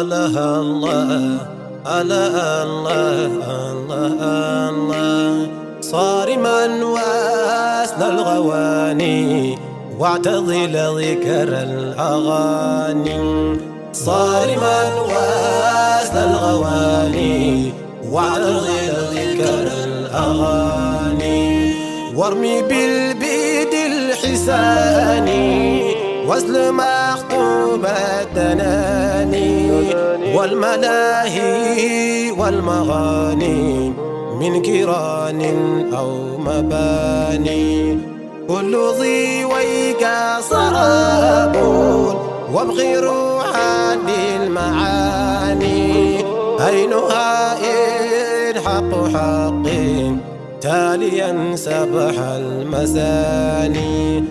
الله الله الله الله الله صارما واسنى الغواني واعتضل ذكر الأغاني صارما واسنى الغواني واعتضل ذكر الأغاني وارمي بالبيد الحساني وزل مخطوب التناني والملاهي والمغاني من كيران أو مباني كل ذي ويقى صراب وابغي روحا للمعاني أينها إن حق حق تاليا سبح المساني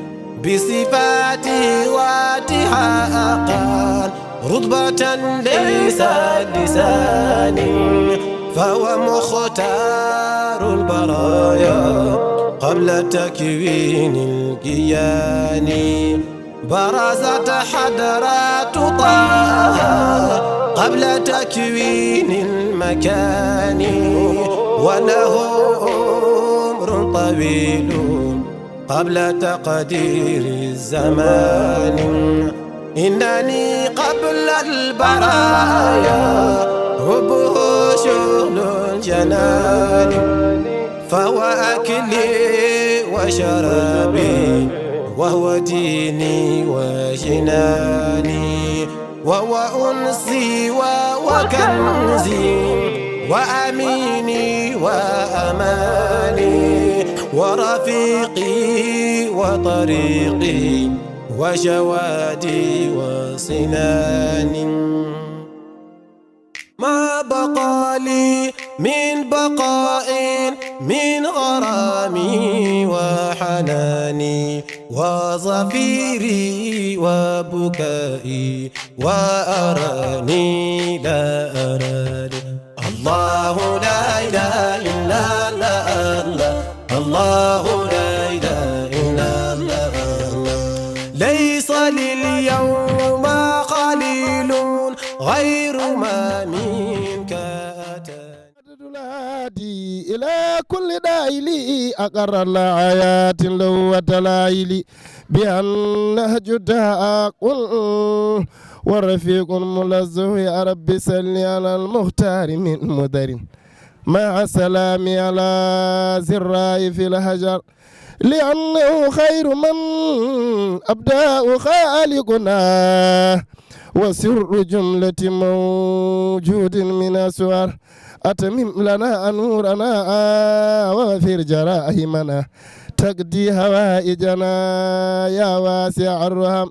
بصفاتي واتحاقا رتبة ليس لساني فهو مختار البرايا قبل تكوين الكيان برزت حضرات طه قبل تكوين المكان وله أمر طويل قبل تقدير الزمان إنني قبل البرايا حبه شغل الجنان فهو أكلي وشرابي وهو ديني وجناني وهو أنسي وكنزي وأميني وأماني ورفيقي وطريقي وجوادي وصناني ما بقى لي من بقاء من غرامي وحناني وظفيري وبكائي وأراني لا أراني الله لا إله إلا الله الله لا إله إلا الله ليس لليوم قليل غير ما منك أتاني إلى كل دايلي أقر الآيات لو وتلايلي بأن نهجدها قل ورفيق ملزه يا رب سل على المختار من مدر مع سلامي على زراي في الهجر لأنه خير من أبدأ خالقنا وسر جملة موجود من أسوار أتمم لنا نورنا وغفر جرائمنا تقضي هوائجنا يا واسع الرحم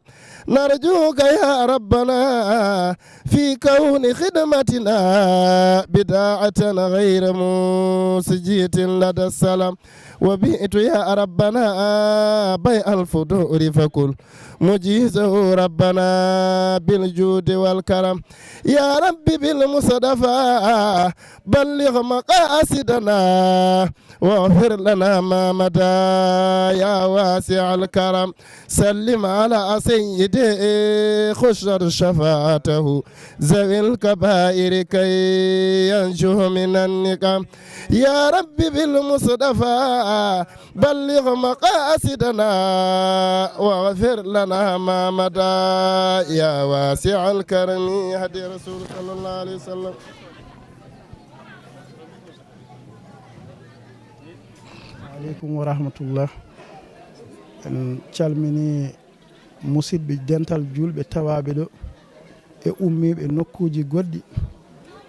نرجوك يا ربنا في كون خدمتنا بداعة غير مسجية لدى السلام وبئت يا ربنا بيع الفضول فكل مجيزه ربنا بالجود والكرم يا رب بالمصطفى بلغ مقاصدنا واغفر لنا ما مدى يا واسع الكرم سلم على سيدي خشر شفاعته ذوي الكبائر كي ينجو من النقم يا رب بالمصطفى بلغ مقاصدنا واغفر لنا ما مدى يا واسع الكرم هدي رسول صلى الله عليه وسلم. عليكم ورحمة الله. en calmini musidɓe dental julɓe tawaɓe ɗo e ummiɓe nokkuji goɗɗi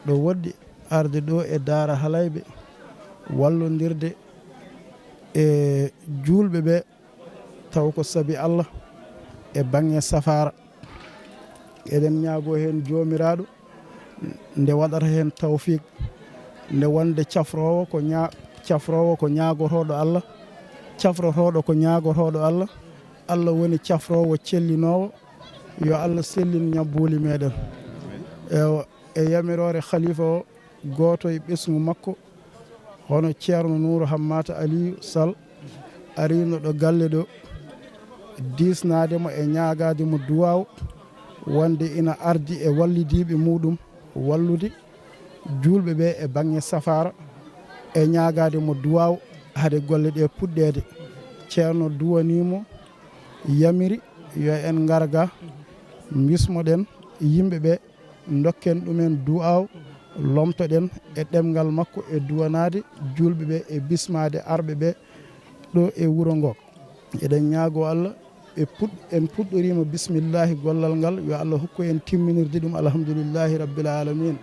ɗo woɗɗi arde ɗo e daara halayɓe wallodirde e julɓe ɓe taw ko saabi Allah e banggue safara eɗen ñaago hen jomiraɗo nde waɗata hen tawfiq nde wonde cafrowo ko ñagotoɗo Allah cafrotoɗo ko ñagotoɗo Allah Allah woni cafrowo cellinowo yo Allah sellin ñabbuli meɗen e yamirore khalifa o goto e ɓesgu makko hono ceerno Nouru Hammata Aliou Sall arino ɗo galle ɗo disnademo e ñagademo duwaw wonde ina ardi e wallidiɓe muɗum wallude julɓe ɓe e banggue safara e ñagade mo duwaw hade golle ɗe puɗɗede. ceerno duwanimo yamiri yo en garga bismoɗen yimɓeɓe dokken ɗumen du'aw lomtoɗen e ɗemgal makko e duwanade julɓeɓe e bismade arɓeɓe ɗo e wuuro ngo. eɗen ñaago Allah en puɗɗorima bisimillahi gollal ngal yo Allah hokku en timminirde ɗum alhamdulillahi rabbil alamin.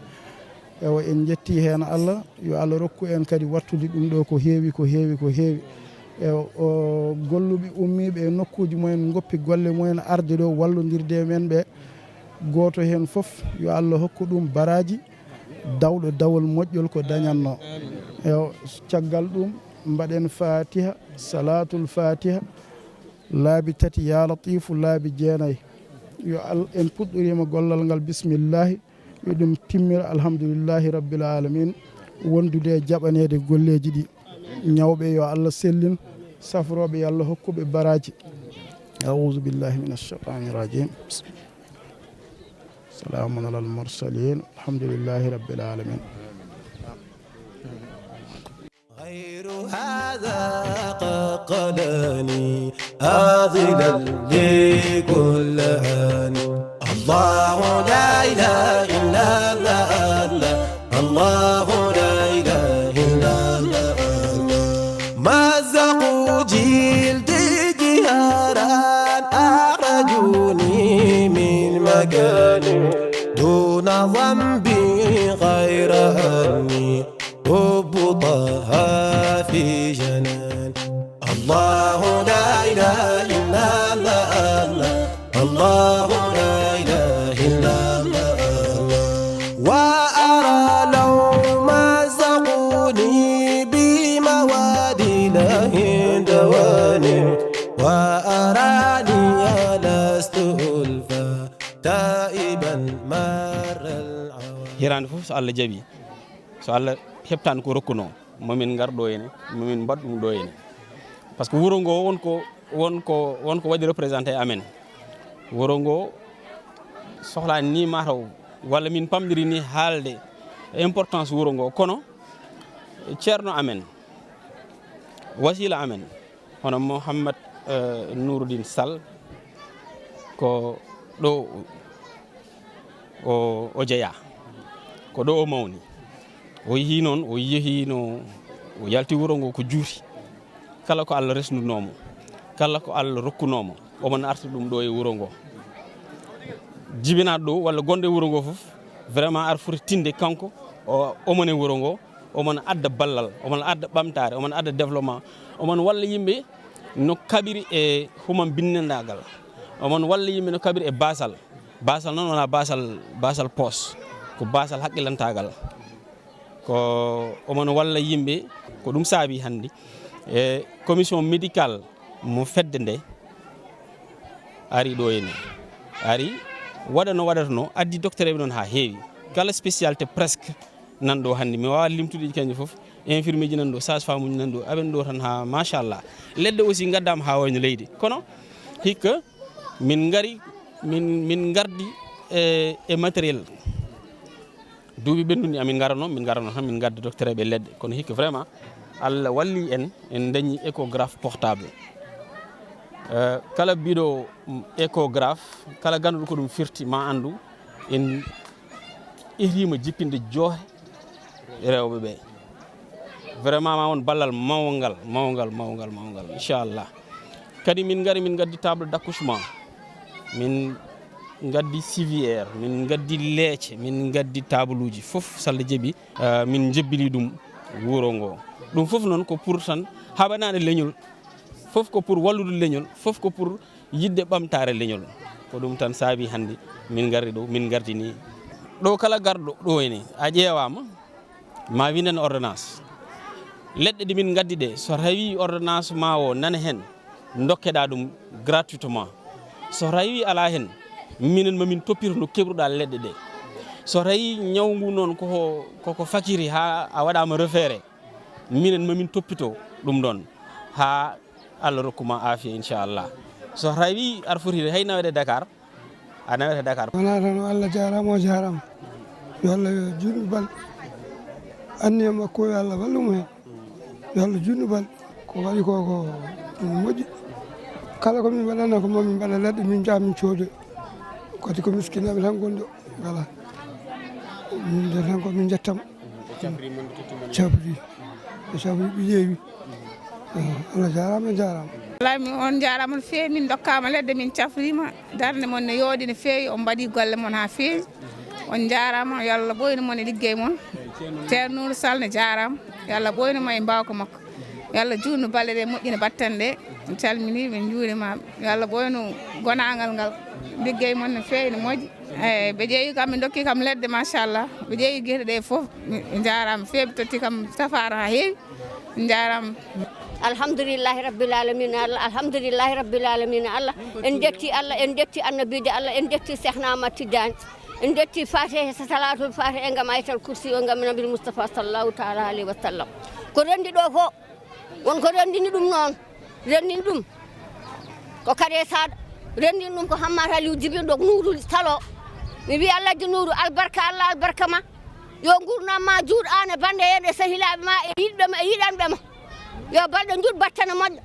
ewa en jetti hen Allah yo Allah rokku en kadi wattude ɗum ɗo ko heewi ko heewi ko heewi. o golluɓe ummiɓe e nokkuji mumen goppi golle mumen arde ɗo wallodirde men ɓe goto hen foof yo Allah hokku ɗum baraji dawɗo dawol moƴƴol ko dañanno. caggal ɗum mbaɗen fatiha salatul fatiha laabi tati ya latifu laabi jeenayyi yo en puɗɗorima gollal ngal bisimillahi yo ɗum timmira alhamdulillahi rabbil alamin wondude e jaɓanede golleji ɗi. ñawɓe yo Allah sellin safroɓe yo Allah hokkuɓe baraji. a'udhu billahi minash shaitani rajim. salamun alal mursalin alhamdulillahi rabbil alamin. غير هذا قدني آذلا لكل هاني. الله لا إله إلا الله الله لا إله إلا الله. مزقوا جلدي جهارا أخرجوني من مكاني دون ذنبي غير أني أبطها في جنان. الله لا إله إلا الله الله لا إله إلا الله. وأرى لو مزقوني بمواد لهن دواني وأراني لست ألفا تائبا مر العوام. hirande fof so Allah jaaɓi so Allah heɓtani ko rokkuno momin garɗo ene momin mbaɗ ɗum ɗo ene par ce que wuuro ngo wonko waɗi représenté amen. wuuro ngo sohlani ni mataw walla min pamɗiri ni haalde importance wuuro ngo kono ceerno amen wasila amen hono Mouhammad Nouroudine Sall ko ɗo o jeeya ko ɗo o mawni. o yeehi noon o yeehi no o yalti wuuro ngo ko juuti kala ko Allah resnunomo kala ko Allah rokkunomo omon arta ɗum ɗo e wuuro ngo jibinaɗo ɗo walla gonɗo e wuuro ngo fof vraiment ar foti tinde kanko omon e wuuro ngo omon adda ballal omon adda ɓamtare omon adda développement omon walla yimɓe no kaɓiri e human binnendagal omon walla yimɓe no kaɓiri e basal noon wona basal poos ko basal haqqilantagal ko omon walla yimɓe ko ɗum saabi hannde e commission médical mo fedde nde ari ɗo ene ari waɗa no waɗata no addi docteur eɓe noon ha heewi kala spécialité presque nan ɗo hannde mi wawa limtude kañƴe foof infirmier ji nan ɗo sage femme uji nan ɗo aɓen ɗo tan ha machallah ledde aussi gaddama ha wayno leydi kono hikka min gari min gardi e matériel duuɓi ɓennduni amin garano tan min gadda docteur eɓe leɗɗe kono hikka vraiment Allah walli en dañi échographe portable kala biɗo échographe kala ganduɗo ko ɗum firti ma andu en irima jippinde joohe rewɓe ɓe vraiment ma won ballal mawgal inchallah. kadi min gari min gaddi table d'accouchement min gaddi civière min gaddi leece min gaddi table uji fof salla jeeɓi min jebbili ɗum wuuro ngo ɗum fof noon ko pour tan haɓanade leñol fof ko pour wallude leñol fof ko pour yidde ɓamtare leñol ko ɗum tan saabi hannde min gardi ɗo min gardini ɗo kala garɗo ɗo ene a ƴeewama ma winden ordonnance leɗɗe ɗi min gaddi ɗe so tawi ordonnance ma o nana hen dokkeɗa ɗum gratuitement so tawi ala hen minen mamin toppito no keɓruɗa leɗɗe ɗe so tawi ñawgu noon koko fakiri ha a waɗama référé minen mamin toppito ɗum ɗon ha Allah rokkuma afiya inchallah. so tawi aɗa foti hay nawede Dakar a nawete Dakar. wona tan Allah jarama o jarama yo Allah juutnu balɗe anniya makko yo Allah wallumo hen yo Allah juutnu balɗe ko waɗi ko moƴƴi kala komin mbaɗanno ko momin mbaɗa leɗɗe min jaa min coodoy kadi ko miskinaɓe tan gonɗo voilà min de tan komin jettamo cabri ɓe ƴeewi Allah jarama jarama wallahi on jarama no feewi min dokkama leɗɗe min cafrima darde moon ne yooɗi no feewi on mbaɗi golle moon ha feewi on jarama yo Allah ɓoyno moon e liggey moon ceerno Nourou Sall ne jarama yo Allah ɓoyno mo e mbawka makko yo Allah juutno balɗe ɗe moƴƴina batten ɗe en calminiɓe en juurimaɓe yo Allah ɓoyno gonagal ngal liggey moon no feewi no moƴƴi eyyi ɓe ƴeewi kam ɓe dokki kam leɗɗe machallah ɓe ƴeewi gueɗe ɗe foof ɓe jarama feewi ɓe totti kam safaro ha heewi ɓe jarama. alhamdulillahi rabbil alamin Allah alhamdulillahi rabbil alamin Allah en detti Allah en detti annabide Allah en detti Cheikhna Ahmad Tidiane en detti Fatiha salatul Fatiha e ngam ayatal kursi o ngam nabil Mustafa sallallahu taala alayhi wa sallam ko rendi ɗo fo wonko rendini ɗum noon rendini ɗum ko kare saɗa rendini ɗum ko Hammata Aliou Djibril ɗo Nourou Talo mi wi Allah ji Nourou albarka Allah albarka ma yo gurnam ma juuɗane bande en e sahilaɓe ma e yiɗɓema e yiɗanɓe ma yo balɗe juut battane moƴƴo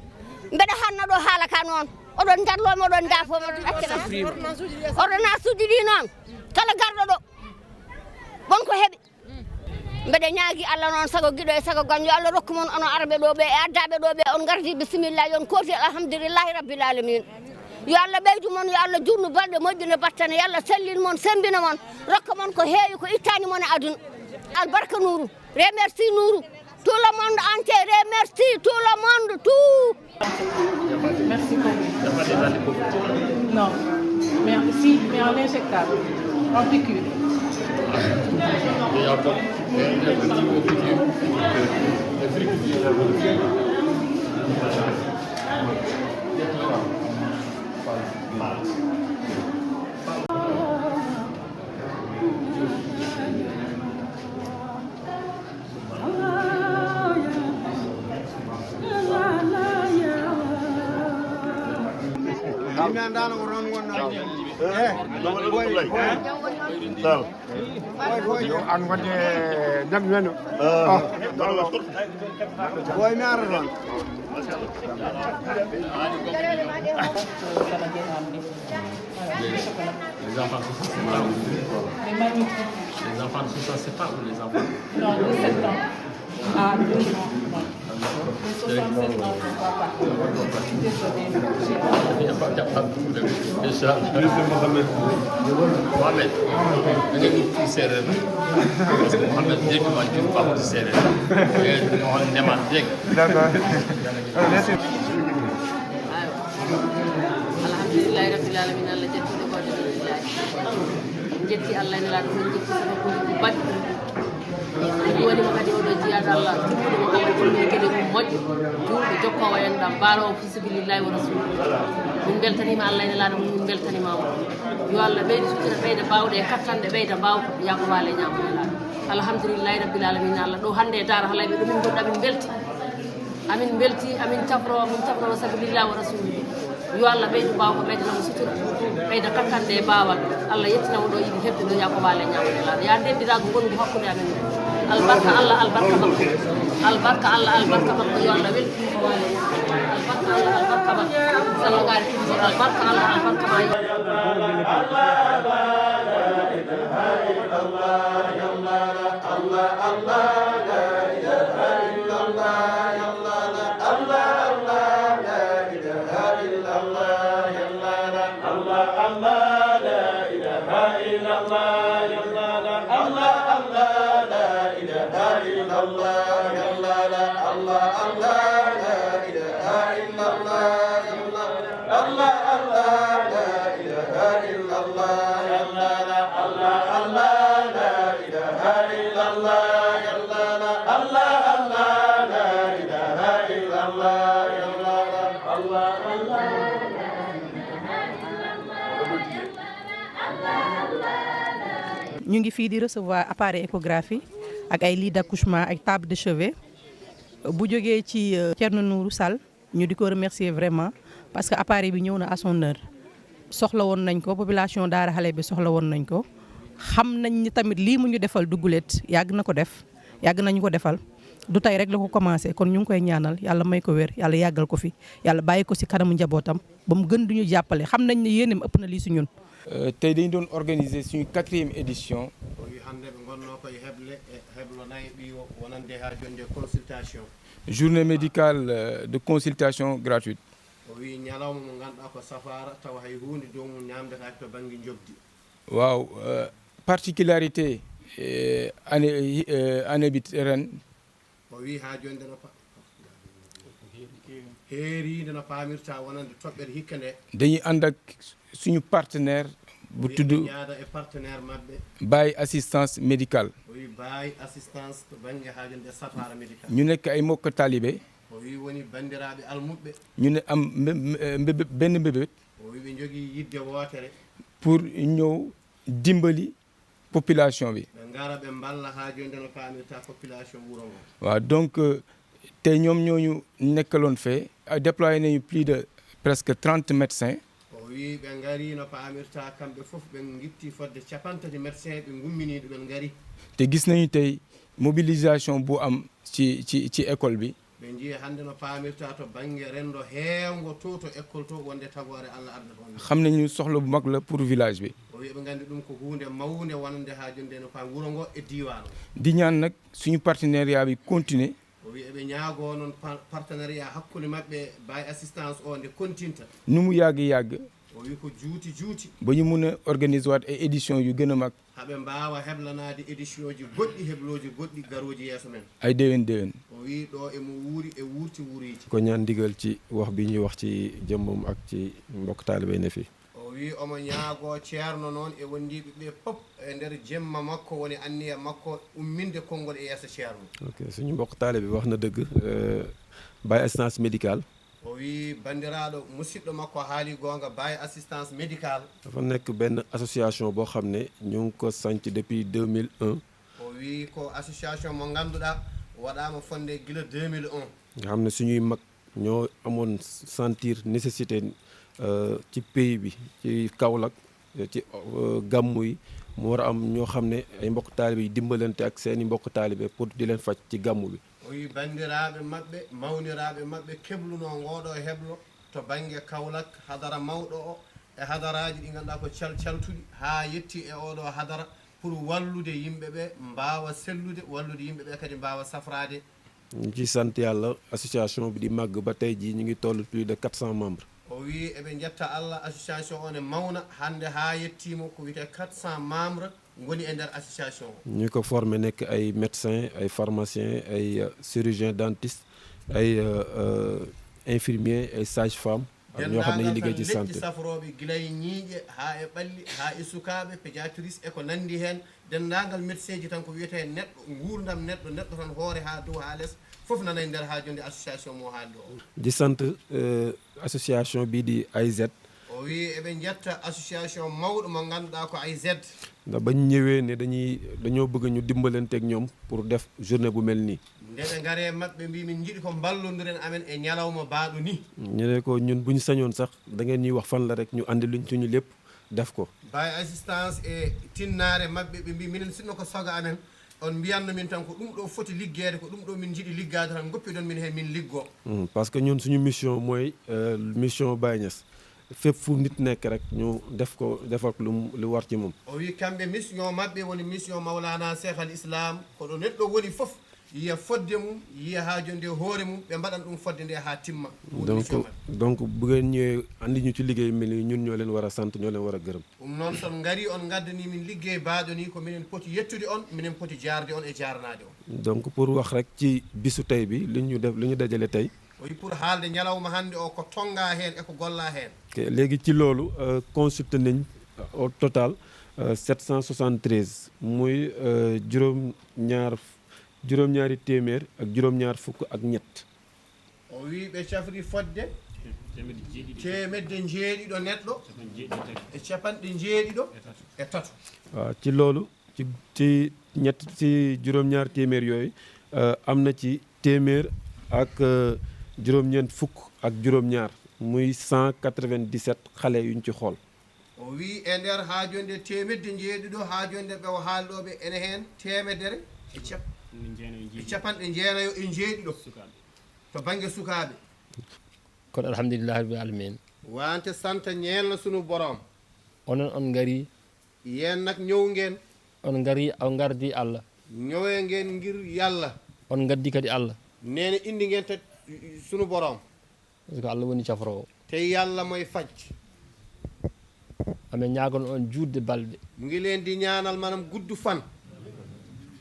mbeɗa hanna ɗo haala ka noon oɗon darlomi oɗon daafomi oɗon accana ordonnance uji ɗi noon kala garɗo ɗo wonko heeɓi mbeɗa ñaagui Allah noon sago guiɗo e sago gañ yo Allah rokku mon ono araɓe ɗo ɓe e addaɓe ɗo ɓe on gardi bisimillahi on kooti alhamdulillahi rabbil alamin yo Allah ɓeydu mon yo Allah jurnu balɗe moƴƴine battane yo Allah sellin mon sembina mon rokka mon ko heewi ko ittani mon e aduna albarka Nourou remercie Nourou tout le monde entier remercie tout le monde tout. Merci beaucoup. Non, mais si, mais en injectable, en piqûre. Les enfants sont ça, c'est pas pour les enfants. Non, de 7 ans à 2 ans. De 67 ans, je ne crois pas. Il n'y a pas de problème. Mohamed, da ngay wut ci séeréer parce que Mohamed directement ci papa ci séeréer ñu waxoon ndemaan dégg alhamdulillahi rabbil alamin Allah jettude ko alhamdulillah jetti Allah ne la ɗum jetti sama ko baɗɗi woni mo kadi oɗo jiyaɗo Allah tummude mo Allah fulɓe gueɗe mum moƴƴo julɓe jokkowo enɗam mbarowo fisibilillahi wa rasulillah min beltanima Allah ene laaɗa mum min beltanimamo yo Allah ɓeyde sukkira ɓeyda mbawɗe e kattanɗe ɓeyda mbawko yakobale ñamoɗe laaɗa alhamdulillahi rabbil alamin Allah ɗo hande e dara halayɓe ɗumin goɗɗo amin belti amin tafro sabilillahi wa rasulillah yo Allah ɓeydu mbawko ɓeydanamo sutura ɓeyda kattanɗe e bawal Allah yettinamo ɗo yiɗi hebde ɗo yakobale ñamoɗe laaɗa ya ndendirago gongu hakkude amen albarka Allah albarka makko albarka Allah albarka makko yo Allah weltini wale albarka Allah albarka makko sallogari tibisor albarka Allah albarka ma ñu ngi fii di recevoir appareil échographie ak ay lit d'accouchement ak table de chevet bu jógee ci Thierno Nourou Sall ñu di ko remercier vraiment parce que appareil bi ñëw na à son heure soxla woon nañ ko population Daara Xale bi soxla woon nañ ko xam nañ ni tamit lii mu ñu defal dugguleet yàgg na ko def yàgg nañu ko defal du tey rek la ko commencé kon ñu ngi koy ñaanal yàlla may ko wér yàlla yàggal ko fi yàlla bàyyi ko si kanamu njabootam ba mu gën duñu jàppale xam nañ ne yéenem ëpp na lii si ñun. tey dañu doon organiser suñu 4e édition. journée médicale de consultation gratuite. waaw particularité année bi ren. dañuy ànd ak suñu partenaire bu tudd Baye assistance médicale. ñu nekk ay mbokk taalibe. ñu ne am benn mbébét. pour ñëw dimbali population bi. waaw donc tey ñoom ñooñu nekkaloon fee. déployé nañu plus de presque 30 médecins. te gis nañu tey mobilisation bu am ci école bi. xam nañu soxla bu mag la pour village bi. di ñaan nag suñu partenariat bi continuer. nu mu yàgg ba ñu mun a organiser waat ay éditions yu gën a mag. ay déwén. ko ñaan ndigal ci wax bi ñuy wax ci jëmmam ak ci mbokk taalibe ne fi. omo ñaago ceerno noon e wondiɓe ɓe fof e nder jemma makko woni anniya makko umminde konngol e yeeso ceerno. ok suñu mbokk taalibe bi wax na dëgg Baye assistance médicale. o wi bandiraɗo musidɗo makko haali gonga Baye assistance médicale. dafa nekk benn association boo xam ne ñu ngi ko sanc depuis 2001. o wi ko association mo ngannduɗaa waɗaama fondé gila 2001. nga xam ne suñuy mag ñoo amoon sentir nécessité ci pays bi ci Kaolack ci gàmmu yi mu war a am ñoo xam ne ay mbokk taalibe yi dimbalante ak seeni mbokk taalibe pour di leen faj ci gàmmu bi. o wi banndiraaɓe maɓɓe mawniraaɓe maɓɓe keblunoo ngooɗo heblo to baŋnge Kaolack hadara mawɗo o e hadaraaji ɗi ngannduɗaa ko caltuɗi haa yetti e oɗo hadara pour wallude yimɓe ɓe mbaawa sellude wallude yimɓe ɓe kadi mbaawa safraade. ñu ci sant yàlla association bi di màgg ba tey jii ñu ngi toll plus de 400 membres. o wi eɓe jetta Allah association o ne mawna hannde haa yettiimo ko wiyetee 400 membres ngoni e ndeer association o. ñu ko formé nekk ay médecins ay pharmaciens ay chirurgiens dentistes ay infirmiers ay sages-femmes. ak ñoo xam ne ñu liggéey ci santé leƴƴi safrooɓe gila e ñiiƴe haa e ɓalli haa e sukaaɓe pédiatrice e ko nanndi heen denndaangal médecin ji tan ko wiyetee neɗɗo nguurdam neɗɗo tan hoore haa dow haa les fof nana e ndeer haa jonde association mo haalde o. di sant association bii di AIZ. o wi eɓe jetta association mawɗo mo ngannduɗaa ko AIZ. ndax bañ ñëwee ne dañoo bëgg ñu dimbalanteeg ñoom pour def journée bu mel nii. nde ɓe ngaree maɓɓe mbi min jiɗi ko mballondiren amen e ñalawma baaɗo ni. ñu ne ko ñun bu ñu sañoon sax da ngeen ñuy wax fan la rek ñu andi luñ suñu lépp def ko. Baye assistance e tinnaare maɓɓe ɓe mbi minen sinno ko soga amen on mbiyanno min tan ko ɗum ɗo foti liggeede ko ɗum ɗo min jiɗi liggaade tan goppiɗon min heen min liggoo. parce que ñun suñu mission mooy mission Baye Niass fépp fu nit nekk rek ñu defal lu war ci moom. o wi kamɓe mission maɓɓe woni mission Mawlana Cheikh al Islam ko ɗo neɗɗo woni fof yiya fodde mum yiya haajonde hoore mum ɓe mbaɗan ɗum fodde nde haa timma. donc bu ngeen ñëwee andi ñu ci liggéey mel ni ñun ñoo leen war a sant ñoo leen war a gërëm. ɗum noon son ngari on ngaddani min liggéey baaɗo ni ko minen poti yettude on minen poti jaarde on e jaarnaade on. donc pour wax rek ci bisu tey bi li ñu dajale tey. oyi pour haalde ñalawma hannde o ko tonga heen e ko golla heen. léegi ci loolu consulté nañ au total 773 muy juróom-ñaari téeméer ak juróom-ñaar fukk ak ñett. o wi ɓe cafri fodde temedde jeeɗiɗo neɗɗo e capanɗe jeeɗiɗo e tato. waaw ci loolu ci ñett ci juróom-ñaar téeméer yooyu am na ci téeméer ak juróom-ñeent fukk ak juróom-ñaar muy 197 xale yuñ ci xool. o wi e nder ha jonde temedde jeeɗiɗo ha jonde ɓe o haalɗoɓe ene hen temedere e capanɗe jeenayo e jeeɗiɗo to banggue sukaɓe kono alhamdulillahi rabbil alamin wante santa ñeelna sunu borom onon on gari yen nak ñëw ngeen on gari on gardi Allah ñëwee ngeen ngir yàlla on gaddi kadi Allah nee na indi ngeen te sunu borom parce que Allah woni cafrowo te yàlla mooy faj amen ñaagon on juutde balɗe mu ngi leen di ñaanal maanaam gudd fan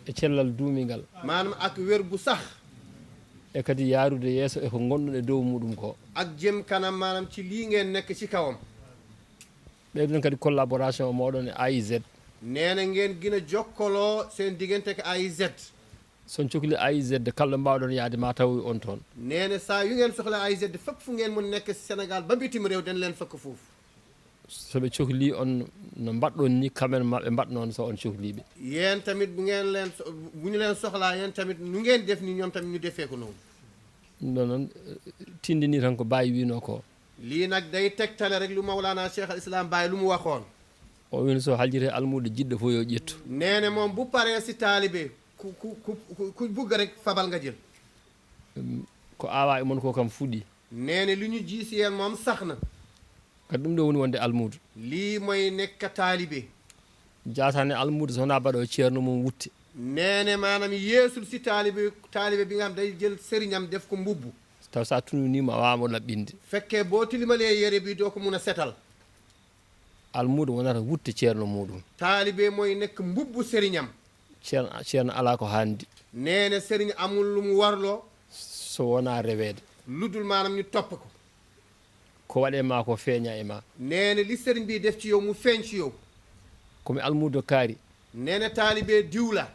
e cellal duumingal maanaam ak wér gu sax e kadi yaarude yeeso e ko gonɗon e dow muɗum ko ak jëm kanam maanaam ci lii ngeen nekk ci kawam ɓeyɗon kadi collaboration moɗon e AIZ nee na ngeen gën a jokkaloo seen diggante ak AIZ son cohli AIZ kala mbawɗon yaade ma taw on toon nee na saa yu ngeen soxla AIZ fépp fu ngeen mun nekk Sénégal ba bitim réew dañ leen fekk foofu soɓe cohli on no mbaɗɗon ni kamen maɓe mbaɗnoon so on cohliɓe yéen tamit bu ngeen leen bu ñu leen soxlaa yéen tamit nu ngeen def ni ñoom tamit ñu defee ko noonu ɗum noon tindini tan ko Baye wino ko lii nag day tegtale rek lu Mawlana Cheikh al Islam Baye lu mu waxoon o wini so haljite almude jiɗɗo fof yo ƴettu nee na moom bu paree si taalibe ku bugg rek fabal nga jël ko awa e mon ko kam fuɗi nee na li ñu ji si yéen moom sax na kadi ɗum ɗo woni wonde almudu lii mooy nekk taalibe jatane almudu so wona mbaɗo ceerno mum wutte nee na maanaam yeesul si taalibe bi nga xam day jël sëriñam def ko mbubbu taw sa tununima a wawamo laɓɓinde fekkee boo tilimalee yére bi doo ko mun a setal almudu wonata wutte ceerno muɗum taalibe mooy nekk mbubbu sëriñam ceerno ala ko handi nee na sëriñ amul lu mu warloo so wona rewede ludul maanaam ñu topp ko ko waɗe ma ko feeña e ma nee na li sëriñ bi def ci yow mu feeñ ci yow komi almudo kaari nee na taalibe diwla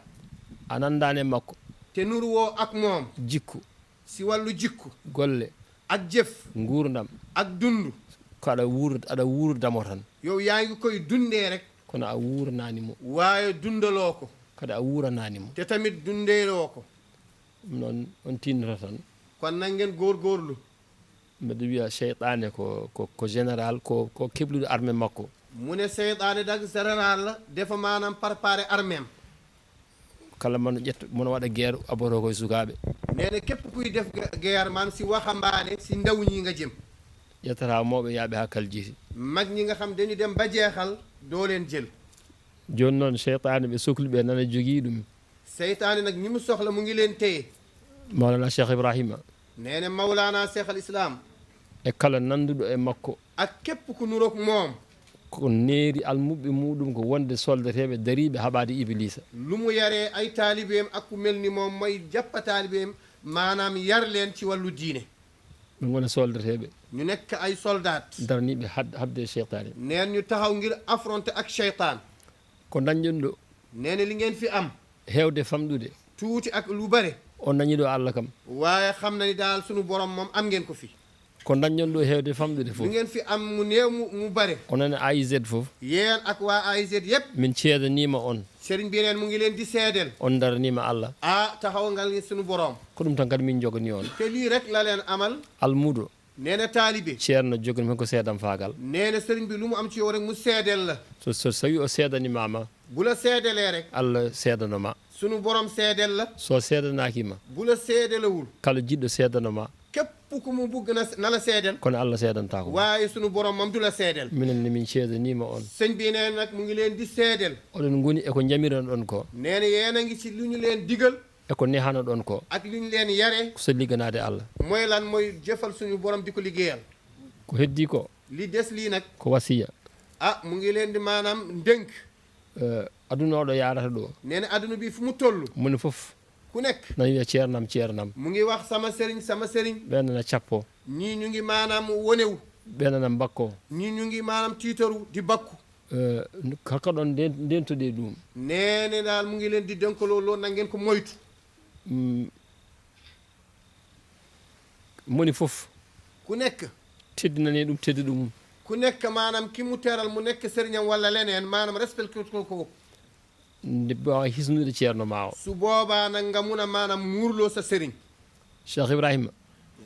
a nandane makko te nuru woo ak moom jikku si wàllu jikku golle ak jëf nguurdam ak dund ko aɗa wuurdamo tan yow yaa ngi koy dundee rek kono a wuurnanimo waaye dundaloo ko kadi a wuurananimo te tamit dundeeloo ko ɗum noon on tinnata tan kon na ngeen góorgóorlu mbeɗa wiya cheytane ko général ko keblude armée makko mu ne seytaane dag général la dafa maanaam préparé arméem kala man ƴetta mono waɗa guerre aboto koye sukaɓe nee na képp kuy def guerre man si waxambaane si ndaw ñi nga jëm ƴettata mawɓe yaaɓe ha kaljiti mag ñi nga xam dañu dem ba jeexal doo leen jël joni noon cheytane ɓe sohliɓe nana jogui ɗum seytaane nag ñi mu soxla mu ngi leen téye mawlana cheikh ibrahima nee na Mawlana Cheikh al Islam e kala nanduɗo e makko ak képp ku nuroog moom ko neeri almuɓe muɗum ko wonde soldateɓe dariɓe haɓade iblisa lu mu yaree ay taalibeem ak ku mel ni moom mooy jàppa taalibeem maanaam yar leen ci wàllu diine ɓe gona soldateɓe ñu nekk ay soldat daraniɓe habde cheytane neen ñu taxaw ngir affronter ak cheytaan ko dañƴon ɗo nee na li ngeen fi am hewde famɗude tuuti ak lu bare on dañi ɗo Allah kam waaye xam na ni daal sunu borom moom am ngeen ko fi ko dañƴon ɗo hewde famɗude fof li ngeen fi am mu néew mu bare onon AIZ fof yéen ak waa AIZ yépp min ceedanima on sëriñ bi neen mu ngi leen di seedeel on daranima Allah taxaw ngal ni sunu borom ko ɗum tan kadi min jogani on te lii rek la leen amal almudo nee na taalibe ceerno jogani men ko seedam faagal nee na sëriñ bi lu mu am ci yow rek mu seedeel la so tawi o seedanimama bu la seedelee rek Allah seedanoma sunu borom seedeel la so seedanakima bu la seedelewul kala jiɗɗo seedanoma képp ku mu bugg na la seedeel kono Allah seedanta ko waaye sunu borom moom du la seedeel minen ne min ceedanima on sëñ bi nee nag mu ngi leen di seedeel oɗon goni eko jamiran ɗon ko nee na yéen a ngi ci lu ñu leen digal eko nehano ɗon ko ak lu ñu leen yare so ligganade Allah mooy lan mooy jëfal suñu borom di ko liggéeyal ko heddi ko li des lii nag ko wasiya mu ngi leen di maanaam ndënk aduna oɗo yarata ɗo nee na aduna bi fu mu toll moni foof ku nekk nana wiya ceernam mu ngi wax sama sëriñ ɓe nana cappo ñii ñu ngi maanaam wonewu ɓe nana mbakko ñii ñu ngi maanaam tiitaru di bakku kaka ɗon ndentoɗe ɗum nee daal mu ngi leen di dënkaloo loolu na ngeen ko moytu moni foof ku nekk teddinani ɗum teddi ɗum ku nekk maanaam ki mu teral mu nekk sëriñam walla leneen maanaam respecté ko nde mbawa hisnude ceerno ma o su boobaa nag nga mun a maanaam muurloo sa sëriñ cheikh ibrahima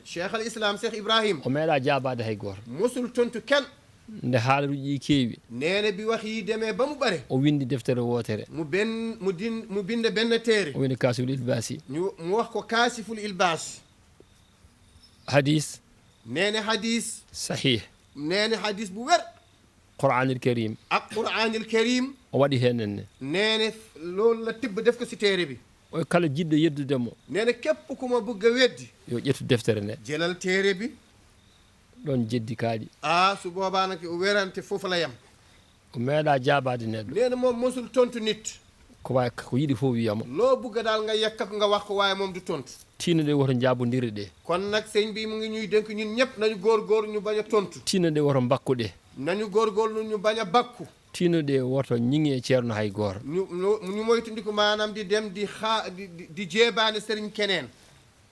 cheikh al islam cheikh ibrahima o meeɗa jaabade hay goto mosul tontu kenn nde haalaruji ɗi keewi neene bi wax yi demee ba mu bare o windi deftere wootere mu binde benn téere o windi kaasiful ilbaasi mu wax ko kaasiful ilbaas hadis neene hadis sahih neene hadis bu wér qur'anil karim ak qur'anil karim o waɗi heen nenne neene loolu la tibb def ko si téere bi o kala jiɗɗo yeddudemo neene képp ku ma bëgg a weddi yo ƴettu deftere nde jëlal téere bi ɗon jeddi kaaɗi su boobaa nag werante foofu la yem o meeɗa jaabade neɗɗo neene moom mosul tontu nit ko wawi ko yiɗi fof wiyamo loo bugga daal nga yekka ko nga wax ko waaye moom du tontu tiina nde woto jaabodiri ɗe kon nag sëñ bi mu ngi ñuy dénk ñun ñëpp nañu góorgóorlu ñu bañ a tontu tiina nde woto bakkuɗe nañu góorgóorlu ñu bañ a bakku tiina nde woto ñiŋi e ceerno hay gooro ñu moytandiku maanaam di dem di jeebaane sëriñ keneen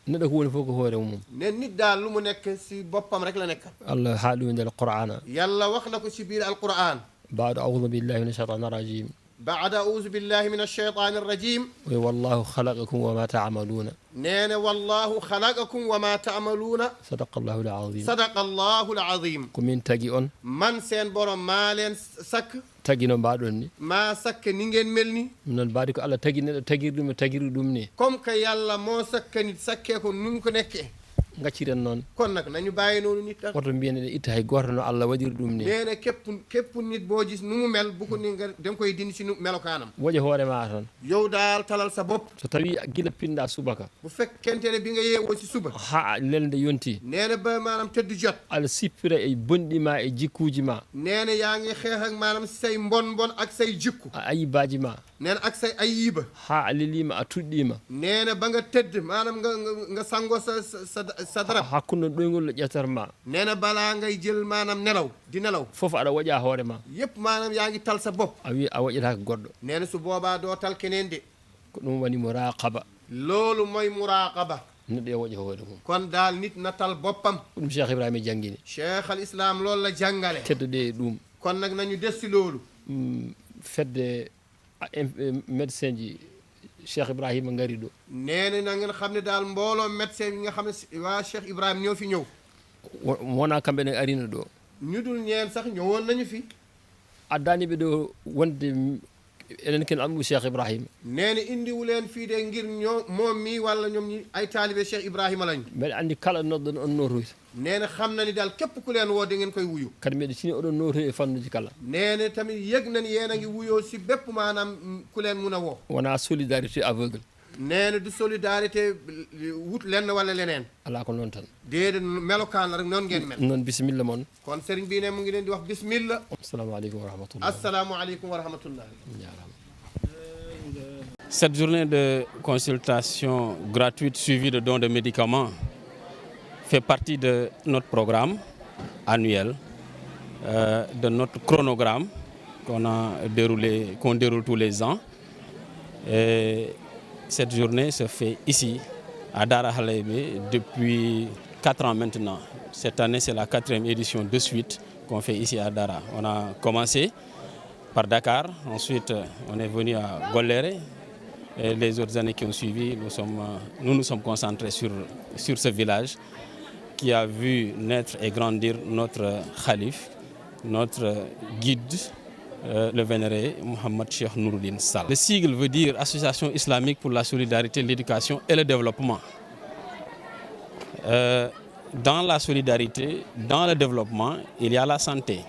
neɗɗo ko woni fof ko hoore mum ne nit daal lu mu nekk si boppam rek la nekk allah haali ɗum nder qur'ana yàlla wax na ko si biir alquran baado audu billahi min ashaitan arrajim بعد أعوذ بالله من الشيطان الرجيم والله خلقكم وما تعملون نين والله خلقكم وما تعملون صدق الله العظيم صدق الله العظيم كمين تاجي on من سين بورم مالين سك tagi no mbaɗon ni ma sakke ni ngeen melni non mbaadi ko Allah tagi neɗɗo tagiri ɗum ni comme que yàlla moo sakkani sakke ko num ko nekke gacciren noon kon nag nañu bàyyi noonu nit tan woto mbiyen ene itta hay goto no Allah waɗiri ɗum ni neene képp nit boo gis nu mu mel bu ko ni nga danga koy dindi si melokaanam woƴe hoore ma tan yow daal talal sa bopp so tawi gila pinɗa subaka bu fekkente ne bi nga yeewoo si suba ha lelde yonti neene ba maanaam tëdd jot ala sippira e bonɗi ma e jikkuji ma neene yaa ngi xeex ak maanaam say mbon ak say jikku a ayibaji ma neene ak say ayiba ha a lelima a tuɗɗima neene ba nga tëdd maanaam nga sango sa darab hakkude ɗoygol no ƴettatma neene balaa ngay jël maanaam nelaw di nelaw foof aɗa waƴa hoore ma yëpp maanaam yaa ngi tal sa bopp a wi a waƴataka goɗɗo neene su boobaa doo tal keneen de ko ɗum woni muraqaba loolu mooy muraqaba neɗɗo yo waƴa hoore mum kon daal nit na tal boppam ɗum cheikh ibrahima jangguini cheikh al islam loolu la jàngale teddoɗe ɗum kon nag nañu des si loolu fedde médecin ji cheikh ibrahima ngari ɗo neene na ngeen xam ne daal mbooloo médecin yi nga xam ne waa cheikh ibrahima ñoo fi ñëw wona kamɓe ne arino ɗo ñu dul ñeen sax ñëwoon nañu fi addaniɓe ɗo wonde enen ken almu cheikh ibrahima neene indiwu leen fii de ngir ñoo moom mi walla ñoom ñi ay taalibe cheikh ibrahima lañu mbeɗa andi kala noddon on notoyta neene xam na ni daal képp ku leen woo da ngeen koy wuyu kadi mbeɗa tini oɗon notoy e fannuji kala neene tamit yëg nañ yéen a ngi wuyoo si bépp maanaam ku leen mun a woo wona solidarité aveugle neene du solidarité wut lenn walla leneen ala ko noon tan déedéet melokaan la rek noonu ngeen mel noon bisimilla moon kon sëriñ bi ne mu ngi leen di wax bismillah assalamu aleykum wa rahmatullah assalamu aleykum wa rahmatullah Cette journée de consultation gratuite suivie de dons de médicaments fait partie de notre programme annuel, de notre chronogramme qu'on déroule tous les ans. Et cette journée se fait ici, à Dara Halebe, depuis 4 ans maintenant. Cette année, c'est la 4e édition de suite qu'on fait ici à Dara. On a commencé par Dakar, ensuite on est venu à Golere. Et les autres années qui ont suivi, nous nous sommes concentrés sur ce village qui a vu naître et grandir notre khalife, notre guide, le vénéré Mohamed Cheikh Nouruddin Sall. Le sigle veut dire Association islamique pour la solidarité, l'éducation et le développement. Dans la solidarité, dans le développement, il y a la santé.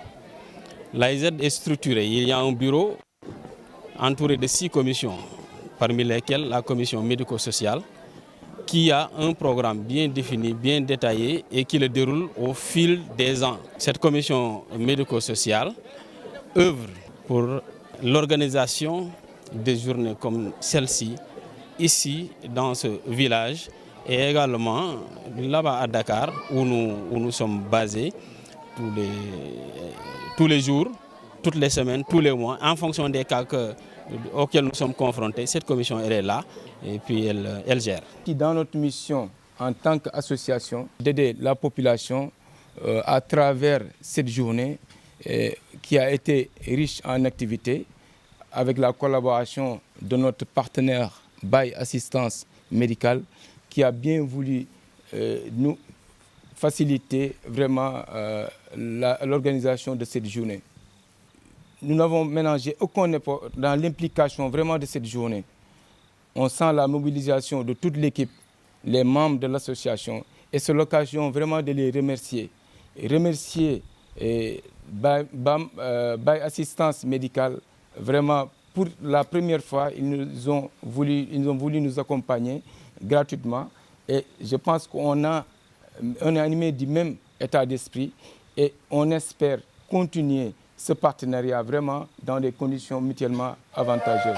L'AIZ est structurée. Il y a un bureau entouré de 6 commissions, parmi lesquelles la commission médico-sociale, qui a un programme bien défini, bien détaillé et qui le déroule au fil des ans. Cette commission médico-sociale œuvre pour l'organisation des journées comme celle-ci, ici, dans ce village, et également là-bas à Dakar, où nous sommes basés tous les jours, toutes les semaines, tous les mois, en fonction des cas auxquels nous sommes confrontés. Cette commission, elle est là et puis elle gère. Dans notre mission en tant qu'association, d'aider la population à travers cette journée qui a été riche en activités, avec la collaboration de notre partenaire Baye Assistance Médicale, qui a bien voulu nous faciliter vraiment l'organisation de cette journée. Nous n'avons ménagé aucun effort dans l'implication vraiment de cette journée. On sent la mobilisation de toute l'équipe, les membres de l'association, et c'est l'occasion vraiment de les remercier. Et remercier by Assistance Médicale, vraiment pour la première fois, ils ont voulu nous accompagner gratuitement. Et je pense qu'on est animé du même état d'esprit et on espère continuer ce partenariat vraiment dans des conditions mutuellement avantageuses.